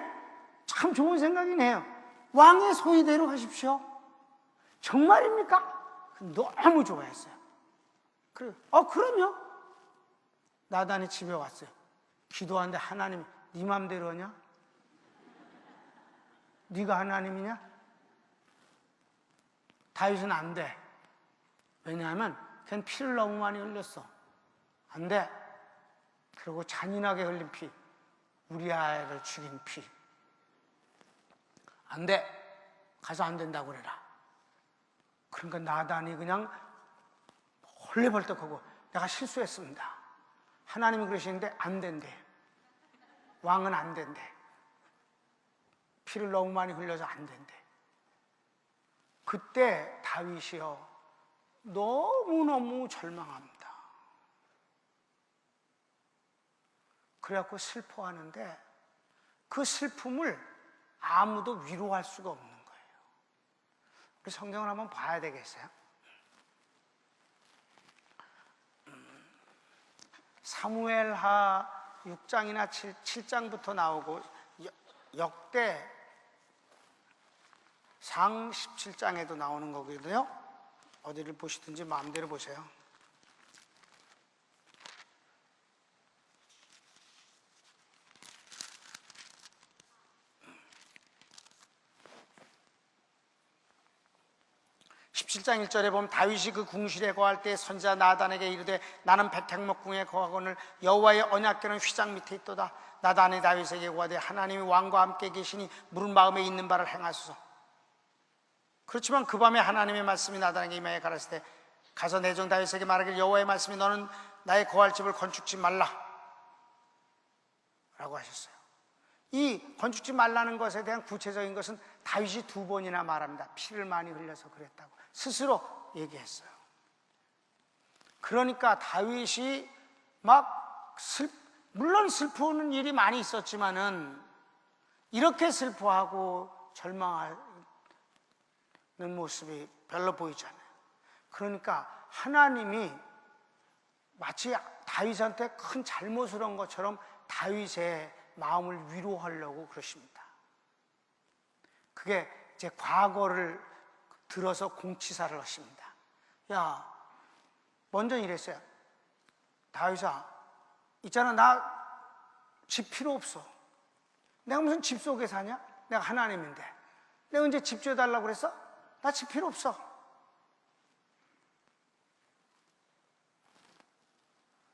참 좋은 생각이네요. 왕의 소위대로 하십시오. 정말입니까? 너무 좋아했어요. 그래, 그럼요. 나단이 집에 왔어요. 기도하는데 하나님, 네 맘대로 하냐? 네가 하나님이냐? 다윗은 안 돼. 왜냐하면 걔는 피를 너무 많이 흘렸어. 안 돼. 그리고 잔인하게 흘린 피, 우리 아이를 죽인 피. 안 돼. 가서 안 된다고 그래라. 그러니까 나단이 그냥 헐레벌떡하고, 내가 실수했습니다. 하나님이 그러시는데 안 된대. 왕은 안 된대. 피를 너무 많이 흘려서 안 된대. 그때 다윗이요, 너무너무 절망합니다. 그래갖고 슬퍼하는데 그 슬픔을 아무도 위로할 수가 없는 거예요. 우리 성경을 한번 봐야 되겠어요? 사무엘하 6장이나 7장부터 나오고 역대 상 17장에도 나오는 거거든요. 어디를 보시든지 마음대로 보세요. (17장 1절에) 보면 다윗이 그 궁실에 거할 때 선지자 나단에게 이르되 나는 백향목궁에 거하거늘 여호와의 언약궤는 휘장 밑에 있도다. 나단이 다윗에게 고하되 하나님이 왕과 함께 계시니 물은 마음에 있는 바를 행하소서. 그렇지만 그 밤에 하나님의 말씀이 나단에게 임하여 가라사대 가서 내 종 다윗에게 말하기를 여호와의 말씀이 너는 나의 거할 집을 건축지 말라 라고 하셨어요. 이 건축지 말라는 것에 대한 구체적인 것은 다윗이 2번이나 말합니다. 피를 많이 흘려서 그랬다고 스스로 얘기했어요. 그러니까 다윗이 막 물론 슬프는 일이 많이 있었지만은 이렇게 슬퍼하고 절망하는 모습이 별로 보이지 않아요. 그러니까 하나님이 마치 다윗한테 큰 잘못을 한 것처럼 다윗의 마음을 위로하려고 그러십니다. 그게 이제 과거를 들어서 공치사를 하십니다. 야, 먼저 이랬어요. 다윗아, 있잖아, 나 집 필요 없어. 내가 무슨 집 속에 사냐? 내가 하나님인데. 내가 언제 집 줘달라고 그랬어? 나 집 필요 없어.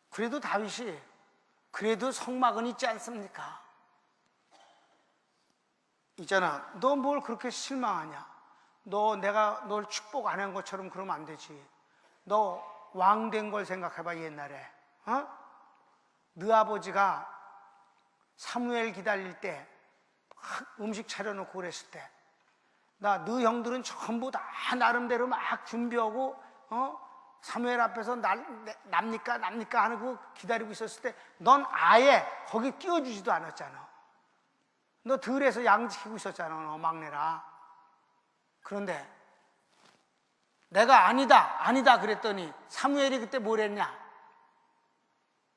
그래도 다윗이 그래도 성막은 있지 않습니까? 있잖아, 너 뭘 그렇게 실망하냐? 내가 널 축복 안 한 것처럼 그러면 안 되지. 너 왕 된 걸 생각해봐. 옛날에 네 아버지가 사무엘 기다릴 때 음식 차려놓고 그랬을 때 네 형들은 전부 다 나름대로 막 준비하고 사무엘 앞에서 납니까 하고 기다리고 있었을 때 넌 아예 거기 끼워주지도 않았잖아. 너 들에서 양 지키고 있었잖아. 너 막내라. 그런데 내가 아니다 그랬더니 사무엘이 그때 뭘 했냐?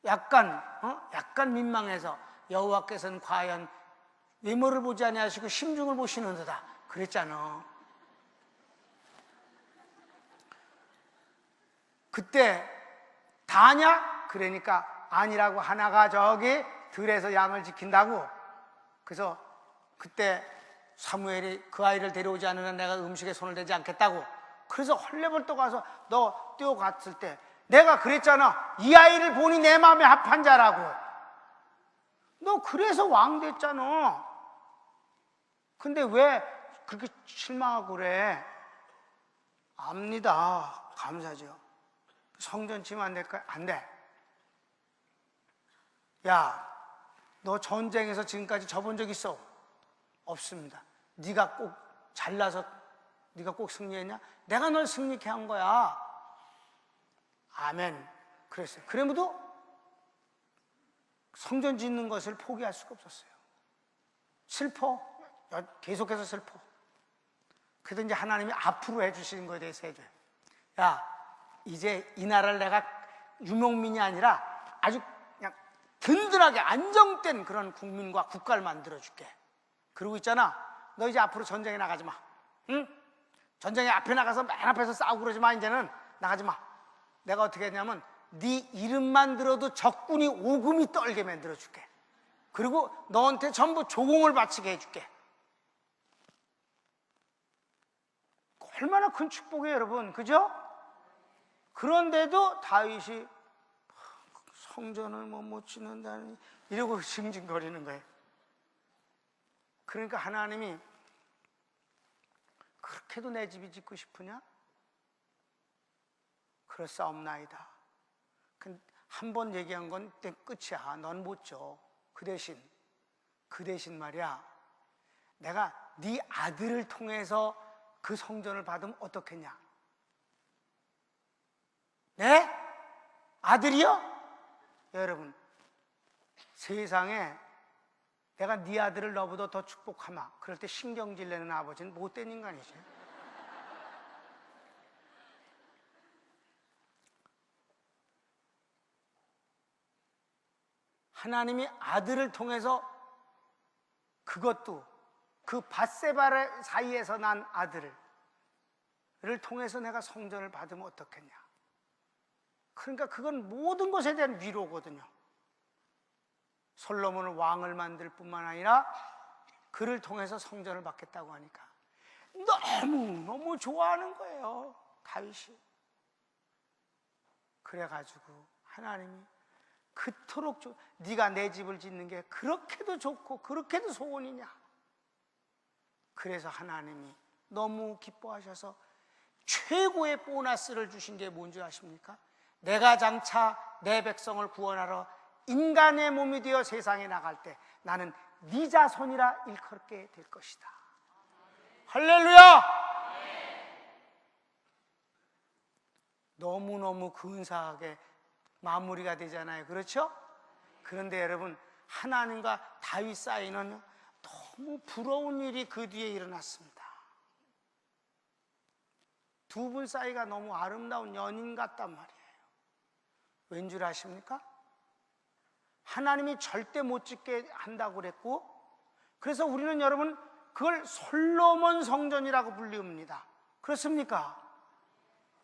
약간 민망해서 여호와께서는 과연 외모를 보지 아니하시고 심중을 보시는도다 그랬잖아. 그때 다냐? 그러니까 아니라고, 하나가 저기 들에서 양을 지킨다고. 그래서 그때 사무엘이 그 아이를 데려오지 않으면 내가 음식에 손을 대지 않겠다고. 그래서 헐레벌떡 가서 너 뛰어갔을 때 내가 그랬잖아. 이 아이를 보니 내 마음에 합한 자라고. 너 그래서 왕 됐잖아. 근데 왜 그렇게 실망하고 그래? 압니다. 감사죠. 성전 치면 안 될까요? 안 돼. 야, 너 전쟁에서 지금까지 져본 적 있어? 없습니다. 네가 꼭 잘나서 네가 꼭 승리했냐? 내가 널 승리케 한 거야. 아멘. 그랬어요. 그래도 성전 짓는 것을 포기할 수가 없었어요. 슬퍼. 계속해서 슬퍼. 그래도 이제 하나님이 앞으로 해주시는 거에 대해서 해줘요. 야, 이제 이 나라를 내가 유목민이 아니라 아주 그냥 든든하게 안정된 그런 국민과 국가를 만들어줄게. 그러고 있잖아, 너 이제 앞으로 전쟁에 나가지 마. 응? 전쟁에 앞에 나가서 맨 앞에서 싸우고 그러지 마. 이제는 나가지 마. 내가 어떻게 했냐면 네 이름만 들어도 적군이 오금이 떨게 만들어줄게. 그리고 너한테 전부 조공을 바치게 해줄게. 얼마나 큰 축복이에요, 여러분. 그죠? 그런데도 다윗이 성전을 못 짓는다니 이러고 징징거리는 거예요. 그러니까 하나님이 그렇게도 내 집이 짓고 싶으냐? 그럴싸옵나이다. 한 번 얘기한 건 끝이야. 넌 못 줘. 그 대신 말이야, 내가 네 아들을 통해서 그 성전을 받으면 어떻겠냐? 네? 아들이요? 여러분, 세상에 내가 네 아들을 너보다 더 축복하마. 그럴 때 신경질 내는 아버지는 못된 인간이죠. 하나님이 아들을 통해서, 그것도 그 밧세바 사이에서 난 아들을 통해서 내가 성전을 받으면 어떻겠냐. 그러니까 그건 모든 것에 대한 위로거든요. 솔로몬을 왕을 만들 뿐만 아니라 그를 통해서 성전을 받겠다고 하니까 너무 좋아하는 거예요, 다윗이. 그래가지고 하나님이 그토록 네가 내 집을 짓는 게 그렇게도 좋고 그렇게도 소원이냐. 그래서 하나님이 너무 기뻐하셔서 최고의 보너스를 주신 게 뭔지 아십니까? 내가 장차 내 백성을 구원하러 인간의 몸이 되어 세상에 나갈 때 나는 네 자손이라 일컬게 될 것이다. 할렐루야! 너무너무 근사하게 마무리가 되잖아요. 그렇죠? 그런데 여러분, 하나님과 다윗 사이는 너무 부러운 일이 그 뒤에 일어났습니다. 두 분 사이가 너무 아름다운 연인 같단 말이에요. 왠 줄 아십니까? 하나님이 절대 못 짓게 한다고 그랬고, 그래서 우리는 여러분 그걸 솔로몬 성전이라고 불립니다. 그렇습니까?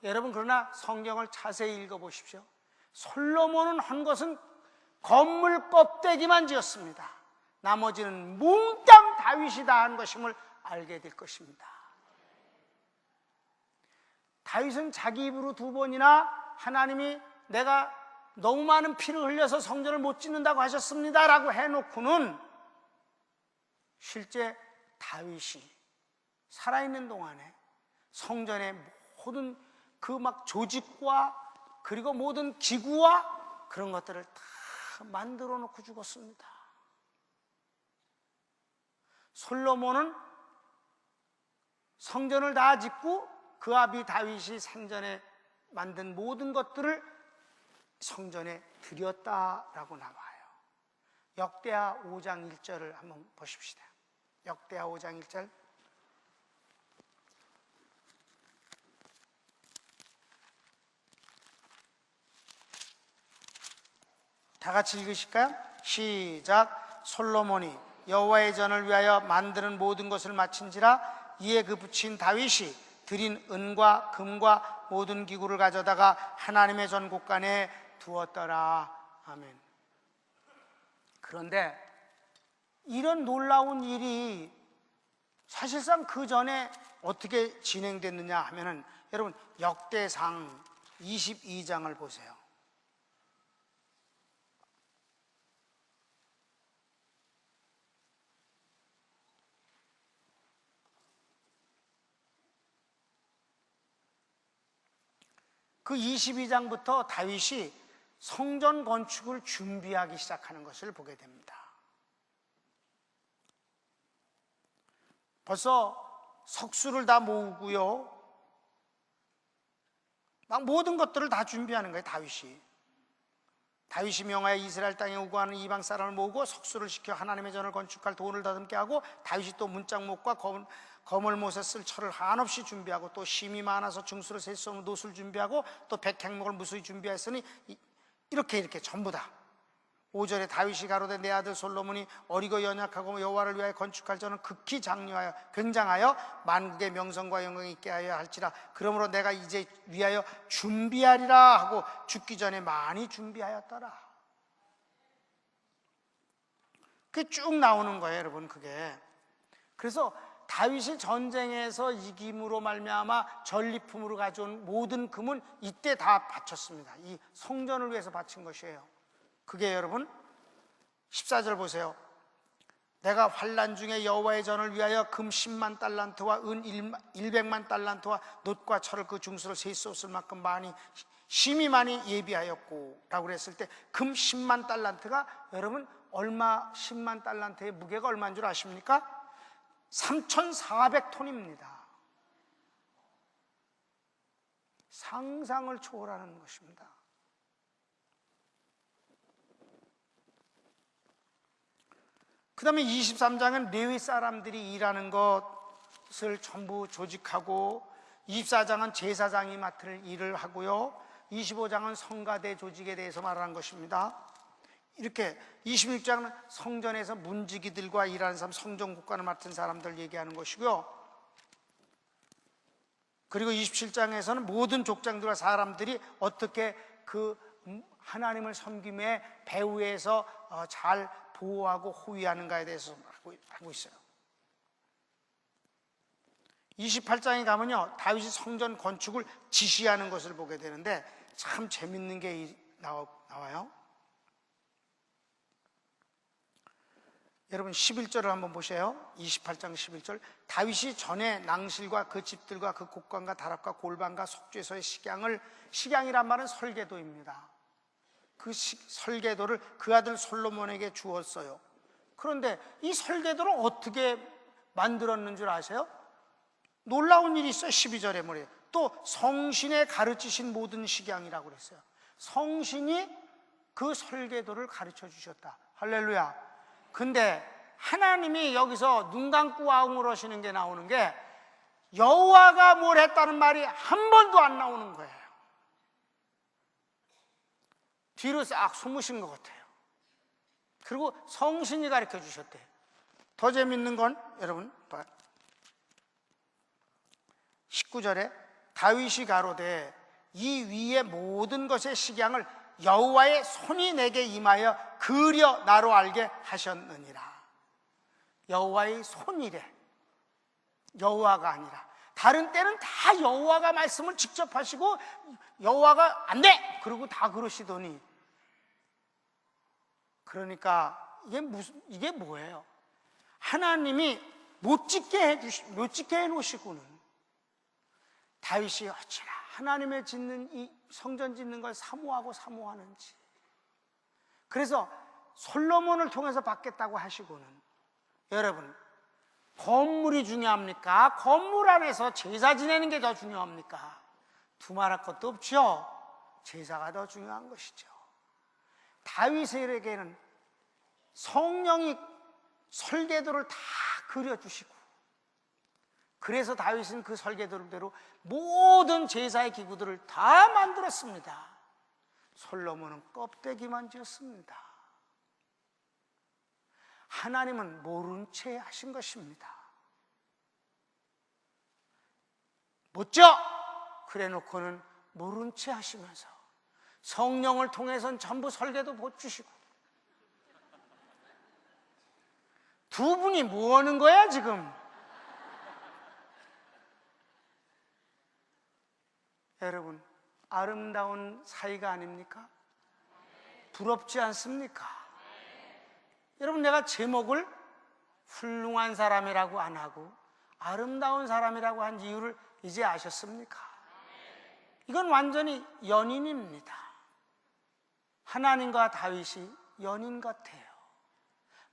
여러분, 그러나 성경을 자세히 읽어보십시오. 솔로몬은 한 것은 건물 껍데기만 지었습니다. 나머지는 몽땅 다윗이 다 한 것임을 알게 될 것입니다. 다윗은 자기 입으로 두 번이나 하나님이 내가 너무 많은 피를 흘려서 성전을 못 짓는다고 하셨습니다 라고 해놓고는 실제 다윗이 살아있는 동안에 성전의 모든 그 막 조직과 그리고 모든 기구와 그런 것들을 다 만들어 놓고 죽었습니다. 솔로몬은 성전을 다 짓고 그 아비 다윗이 생전에 만든 모든 것들을 성전에 드렸다라고 나와요. 역대하 5장 1절을 한번 보십시다. 역대하 5장 1절. 다 같이 읽으실까요? 시작. 솔로몬이 여호와의 전을 위하여 만드는 모든 것을 마친지라 이에 그 부친 다윗이 드린 은과 금과 모든 기구를 가져다가 하나님의 전 곳간에 두었더라. 아멘. 그런데 이런 놀라운 일이 사실상 그 전에 어떻게 진행됐느냐 하면은 여러분 역대상 22장을 보세요. 그 22장부터 다윗이 성전 건축을 준비하기 시작하는 것을 보게 됩니다. 벌써 석수를 다 모으고요, 막 모든 것들을 다 준비하는 거예요. 다윗이 명하여 이스라엘 땅에 오고 하는 이방 사람을 모으고 석수를 시켜 하나님의 전을 건축할 돈을 다듬게 하고, 다윗이 또 문짝목과 거물못에 쓸 철을 한없이 준비하고, 또 심이 많아서 중수를 셀 수 없는 놋을 준비하고, 또 백향목을 무수히 준비했으니 이렇게 전부 다. 5절에 다윗이 가로되 내 아들 솔로몬이 어리고 연약하고 여호와를 위하여 건축할 전은 극히 장려하여 굉장하여 만국의 명성과 영광이 있게 하여 할지라. 그러므로 내가 이제 위하여 준비하리라 하고 죽기 전에 많이 준비하였더라. 그게 쭉 나오는 거예요, 여러분. 그게 그래서 다윗이 전쟁에서 이김으로 말미암아 전리품으로 가져온 모든 금은 이때 다 바쳤습니다. 이 성전을 위해서 바친 것이에요. 그게 여러분 14절 보세요. 내가 환난 중에 여호와의 전을 위하여 금 10만 달란트와 은 100만 달란트와 놋과 철을 그 중수를 셀 수 없을 만큼 많이 심히 많이 예비하였고 라고 그랬을 때 금 10만 달란트가 여러분 얼마, 10만 달란트의 무게가 얼마인 줄 아십니까? 3,400톤입니다. 상상을 초월하는 것입니다. 그 다음에 23장은 레위 사람들이 일하는 것을 전부 조직하고, 24장은 제사장이 맡을 일을 하고요, 25장은 성가대 조직에 대해서 말하는 것입니다. 이렇게 26장은 성전에서 문지기들과 일하는 사람, 성전 국관을 맡은 사람들 얘기하는 것이고요, 그리고 27장에서는 모든 족장들과 사람들이 어떻게 그 하나님을 섬김에 배후에서 잘 보호하고 호위하는가에 대해서 하고 있어요. 28장에 가면요, 다윗이 성전 건축을 지시하는 것을 보게 되는데 참 재밌는 게 나와요. 여러분 11절을 한번 보세요. 28장 11절. 다윗이 전에 낭실과 그 집들과 그 곡관과 다락과 골방과 속죄소의 식양이란 말은 설계도입니다. 그 설계도를 그 아들 솔로몬에게 주었어요. 그런데 이 설계도를 어떻게 만들었는 줄 아세요? 놀라운 일이 있어요. 12절에 뭐래요? 또 성신의 가르치신 모든 식양이라고 그랬어요. 성신이 그 설계도를 가르쳐 주셨다. 할렐루야. 근데 하나님이 여기서 눈 감고 아웅을 하시는 게 나오는 게 여호와가 뭘 했다는 말이 한 번도 안 나오는 거예요. 뒤로 싹 숨으신 것 같아요. 그리고 성신이 가르쳐 주셨대요. 더 재밌는 건 여러분 19절에 다윗이 가로되 이 위의 모든 것의 식양을 여호와의 손이 내게 임하여 그려 나로 알게 하셨느니라. 여호와의 손이래. 여호와가 아니라. 다른 때는 다 여호와가 말씀을 직접 하시고 여호와가 안 돼! 그러고 다 그러시더니, 그러니까 이게 뭐예요? 하나님이 못 짓게 해놓으시고는 다윗이 어찌나 하나님의 짓는 이 성전 짓는 걸 사모하는지. 그래서 솔로몬을 통해서 받겠다고 하시고는, 여러분, 건물이 중요합니까? 건물 안에서 제사 지내는 게 더 중요합니까? 두말할 것도 없죠. 제사가 더 중요한 것이죠. 다윗에게는 성령이 설계도를 다 그려주시고, 그래서 다윗은 그 설계도대로 모든 제사의 기구들을 다 만들었습니다. 솔로몬은 껍데기만 지었습니다. 하나님은 모른 채 하신 것입니다. 못져! 그래 놓고는 모른 채 하시면서 성령을 통해서는 전부 설계도 못 주시고, 두 분이 뭐 하는 거야 지금? 여러분, 아름다운 사이가 아닙니까? 부럽지 않습니까? 여러분, 내가 제목을 훌륭한 사람이라고 안 하고 아름다운 사람이라고 한 이유를 이제 아셨습니까? 이건 완전히 연인입니다. 하나님과 다윗이 연인 같아요.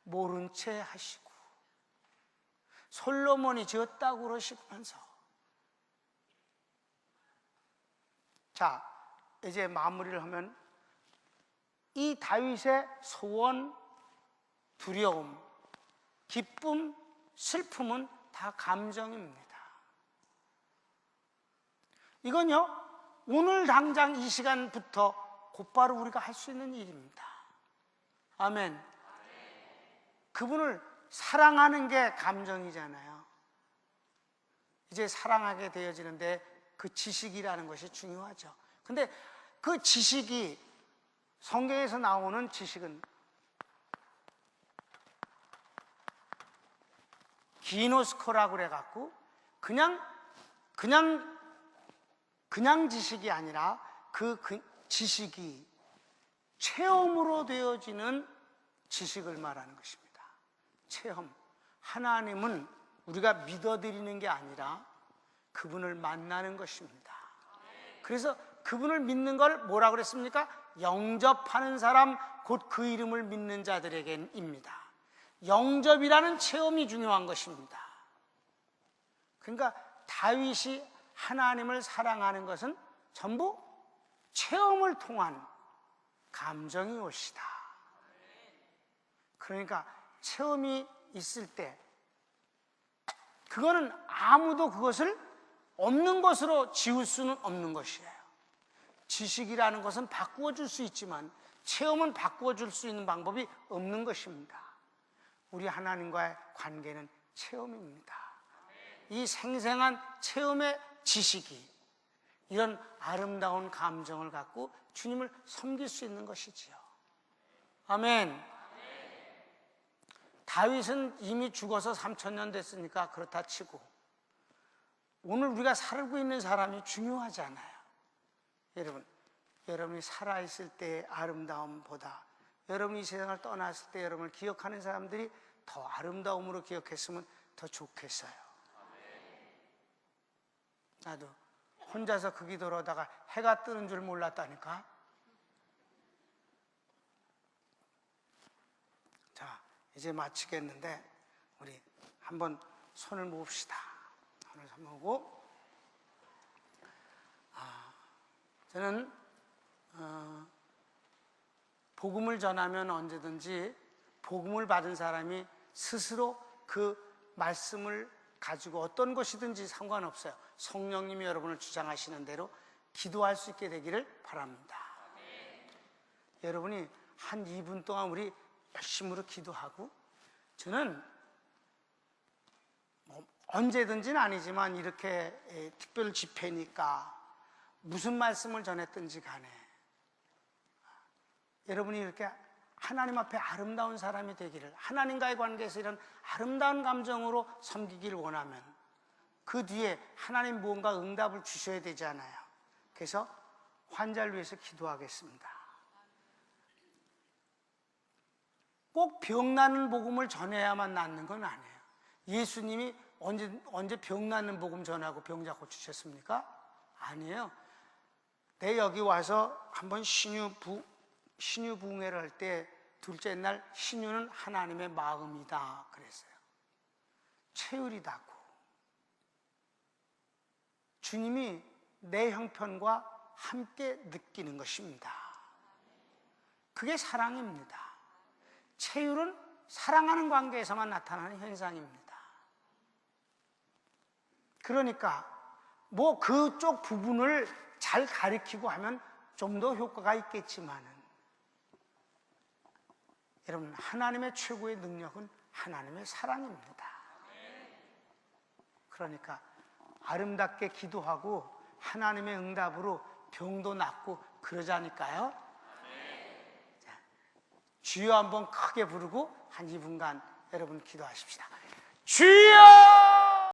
모른 채 하시고 솔로몬이 지었다고 그러시면서. 자, 이제 마무리를 하면 이 다윗의 소원, 두려움, 기쁨, 슬픔은 다 감정입니다. 이건요, 오늘 당장 이 시간부터 곧바로 우리가 할 수 있는 일입니다. 아멘. 그분을 사랑하는 게 감정이잖아요. 이제 사랑하게 되어지는데 그 지식이라는 것이 중요하죠. 근데 그 지식이, 성경에서 나오는 지식은 기노스코라고 그래갖고 그냥 지식이 아니라 그 지식이 체험으로 되어지는 지식을 말하는 것입니다. 체험. 하나님은 우리가 믿어드리는 게 아니라 그분을 만나는 것입니다. 그래서 그분을 믿는 걸 뭐라고 그랬습니까? 영접하는 사람, 곧 그 이름을 믿는 자들에게입니다. 영접이라는 체험이 중요한 것입니다. 그러니까 다윗이 하나님을 사랑하는 것은 전부 체험을 통한 감정이 올시다. 그러니까 체험이 있을 때 그거는 아무도 그것을 없는 것으로 지울 수는 없는 것이에요. 지식이라는 것은 바꾸어 줄 수 있지만 체험은 바꾸어 줄 수 있는 방법이 없는 것입니다. 우리 하나님과의 관계는 체험입니다. 이 생생한 체험의 지식이 이런 아름다운 감정을 갖고 주님을 섬길 수 있는 것이지요. 아멘. 다윗은 이미 죽어서 3000년 됐으니까 그렇다 치고 오늘 우리가 살고 있는 사람이 중요하잖아요. 여러분이 살아있을 때의 아름다움보다 여러분이 이 세상을 떠났을 때 여러분을 기억하는 사람들이 더 아름다움으로 기억했으면 더 좋겠어요. 나도 혼자서 그 기도를 하다가 해가 뜨는 줄 몰랐다니까. 자, 이제 마치겠는데 우리 한번 손을 모읍시다. 손을 모으고 저는 복음을 전하면 언제든지 복음을 받은 사람이 스스로 그 말씀을 가지고 어떤 것이든지 상관없어요. 성령님이 여러분을 주장하시는 대로 기도할 수 있게 되기를 바랍니다. 여러분이 한 2분 동안 우리 열심으로 기도하고, 저는 언제든지는 아니지만 이렇게 특별 집회니까 무슨 말씀을 전했든지 간에 여러분이 이렇게 하나님 앞에 아름다운 사람이 되기를, 하나님과의 관계에서 이런 아름다운 감정으로 섬기기를 원하면 그 뒤에 하나님 무언가 응답을 주셔야 되잖아요. 그래서 환자를 위해서 기도하겠습니다. 꼭 병나는 복음을 전해야만 낫는 건 아니에요. 예수님이 언제 병나는 복음 전하고 병자 고치셨습니까? 아니에요. 내 여기 와서 한번 신유붕해를 할 때 둘째 날 신유는 하나님의 마음이다 그랬어요. 체율이다고. 주님이 내 형편과 함께 느끼는 것입니다. 그게 사랑입니다. 체율은 사랑하는 관계에서만 나타나는 현상입니다. 그러니까 뭐 그쪽 부분을 잘 가리키고 하면 좀 더 효과가 있겠지만은, 여러분, 하나님의 최고의 능력은 하나님의 사랑입니다. 그러니까 아름답게 기도하고 하나님의 응답으로 병도 낫고 그러자니까요. 자, 주여 한번 크게 부르고 한 2분간 여러분 기도하십시다. 주여!